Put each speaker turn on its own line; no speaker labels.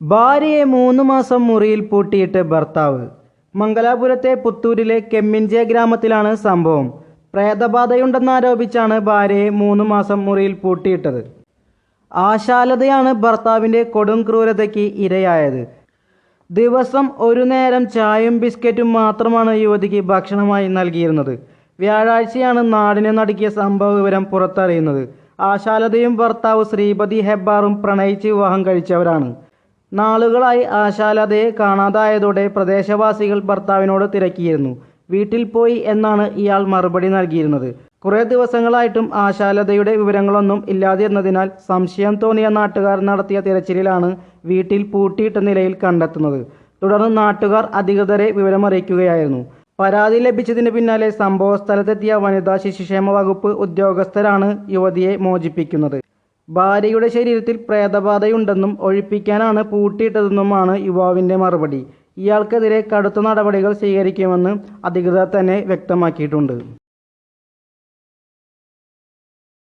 ഭാര്യയെ 3 മാസം മുറിയിൽ പൂട്ടിയിട്ട് ഭർത്താവ്. മംഗലാപുരത്തെ പുത്തൂരിലെ കെമ്മിൻജെ ഗ്രാമത്തിലാണ് സംഭവം. പ്രേതബാധയുണ്ടെന്നാരോപിച്ചാണ് ഭാര്യയെ 3 മാസം മുറിയിൽ പൂട്ടിയിട്ടത്. ആശാലതയാണ് ഭർത്താവിൻ്റെ കൊടും ക്രൂരതയ്ക്ക് ഇരയായത്. ദിവസം ഒരു നേരം ചായയും ബിസ്ക്കറ്റും മാത്രമാണ് യുവതിക്ക് ഭക്ഷണമായി നൽകിയിരുന്നത്. വ്യാഴാഴ്ചയാണ് നാടിനെ നടുക്കിയ സംഭവ വിവരം പുറത്തറിയുന്നത്. ആശാലതയും ഭർത്താവ് ശ്രീപതി ഹെബ്ബാറും പ്രണയിച്ച് വിവാഹം കഴിച്ചവരാണ്. നാളുകളായി ആശാലതയെ കാണാതായതോടെ പ്രദേശവാസികൾ ഭർത്താവിനോട് തിരക്കിയിരുന്നു. വീട്ടിൽ പോയി എന്നാണ് ഇയാൾ മറുപടി നൽകിയിരുന്നത്. കുറേ ദിവസങ്ങളായിട്ടും ആശാലതയുടെ വിവരങ്ങളൊന്നും ഇല്ലാതിരുന്നതിനാൽ സംശയം തോന്നിയ നാട്ടുകാർ നടത്തിയ തിരച്ചിലിലാണ് വീട്ടിൽ പൂട്ടിയിട്ട നിലയിൽ കണ്ടെത്തുന്നത്. തുടർന്ന് നാട്ടുകാർ അധികൃതരെ വിവരമറിയിക്കുകയായിരുന്നു. പരാതി ലഭിച്ചതിന് പിന്നാലെ സംഭവസ്ഥലത്തെത്തിയ വനിതാ ശിശുക്ഷേമ വകുപ്പ് ഉദ്യോഗസ്ഥരാണ് യുവതിയെ മോചിപ്പിക്കുന്നത്. ഭാര്യയുടെ ശരീരത്തിൽ പ്രേതബാധയുണ്ടെന്നും ഒഴിപ്പിക്കാനാണ് പൂട്ടിയിട്ടതെന്നുമാണ് യുവാവിൻ്റെ മറുപടി. ഇയാൾക്കെതിരെ കടുത്ത നടപടികൾ സ്വീകരിക്കുമെന്ന് അധികൃതർ തന്നെ വ്യക്തമാക്കിയിട്ടുണ്ട്.